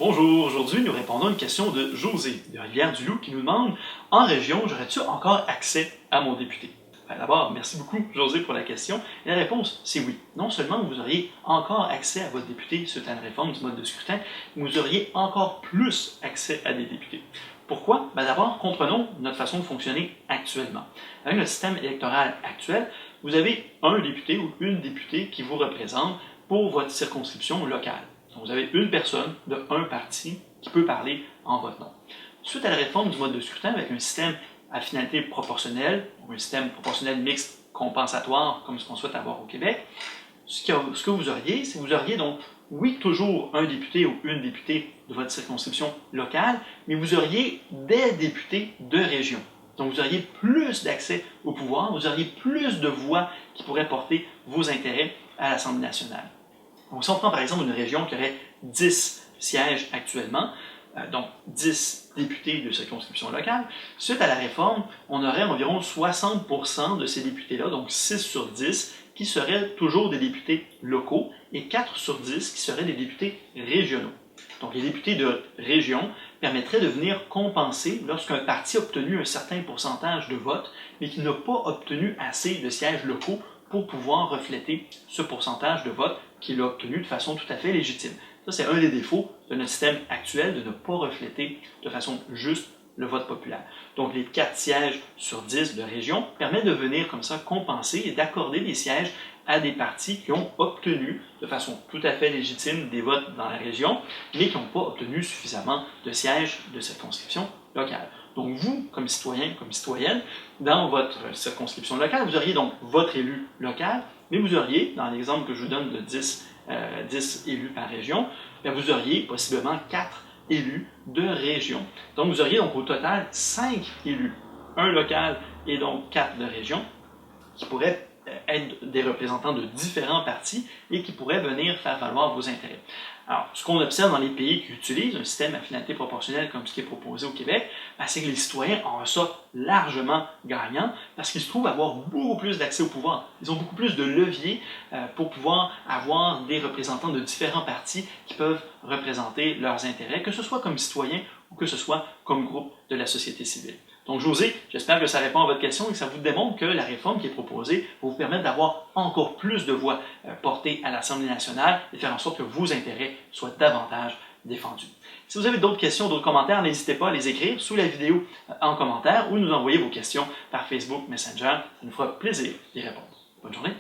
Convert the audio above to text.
Bonjour, aujourd'hui nous répondons à une question de José de Rivière-du-Loup qui nous demande « En région, j'aurais-tu encore accès à mon député? » D'abord, merci beaucoup José pour la question. Et la réponse, c'est oui. Non seulement vous auriez encore accès à votre député suite à une réforme du mode de scrutin, mais vous auriez encore plus accès à des députés. Pourquoi? D'abord, comprenons notre façon de fonctionner actuellement. Avec notre système électoral actuel, vous avez un député ou une députée qui vous représente pour votre circonscription locale. Donc, vous avez une personne de un parti qui peut parler en votre nom. Suite à la réforme du mode de scrutin avec un système à finalité proportionnelle, ou un système proportionnel mixte compensatoire, comme ce qu'on souhaite avoir au Québec, ce que vous auriez, c'est que vous auriez donc, oui, toujours un député ou une députée de votre circonscription locale, mais vous auriez des députés de région. Donc, vous auriez plus d'accès au pouvoir, vous auriez plus de voix qui pourraient porter vos intérêts à l'Assemblée nationale. Donc, si on prend par exemple une région qui aurait 10 sièges actuellement, donc 10 députés de circonscription locale, suite à la réforme, on aurait environ 60% de ces députés-là, donc 6 sur 10, qui seraient toujours des députés locaux et 4 sur 10 qui seraient des députés régionaux. Donc les députés de région permettraient de venir compenser lorsqu'un parti a obtenu un certain pourcentage de votes, mais qui n'a pas obtenu assez de sièges locaux pour pouvoir refléter ce pourcentage de votes qu'il a obtenu de façon tout à fait légitime. Ça, c'est un des défauts de notre système actuel, de ne pas refléter de façon juste le vote populaire. Donc, les 4 sièges sur 10 de région permettent de venir comme ça compenser et d'accorder des sièges à des partis qui ont obtenu de façon tout à fait légitime des votes dans la région, mais qui n'ont pas obtenu suffisamment de sièges de circonscription locale. Donc vous, comme citoyen, comme citoyenne, dans votre circonscription locale, vous auriez donc votre élu local, mais vous auriez, dans l'exemple que je vous donne de 10 élus par région, vous auriez possiblement 4 élus de région. Donc vous auriez donc au total 5 élus, un local et donc 4 de région, qui pourraient être des représentants de différents partis et qui pourraient venir faire valoir vos intérêts. Alors, ce qu'on observe dans les pays qui utilisent un système à finalité proportionnelle comme ce qui est proposé au Québec, c'est que les citoyens en ressortent largement gagnants parce qu'ils se trouvent avoir beaucoup plus d'accès au pouvoir. Ils ont beaucoup plus de leviers pour pouvoir avoir des représentants de différents partis qui peuvent représenter leurs intérêts, que ce soit comme citoyens ou que ce soit comme groupe de la société civile. Donc, José, j'espère que ça répond à votre question et que ça vous démontre que la réforme qui est proposée va vous permettre d'avoir encore plus de voix portées à l'Assemblée nationale et faire en sorte que vos intérêts soient davantage défendus. Si vous avez d'autres questions, d'autres commentaires, n'hésitez pas à les écrire sous la vidéo en commentaire ou nous envoyer vos questions par Facebook Messenger. Ça nous fera plaisir d'y répondre. Bonne journée!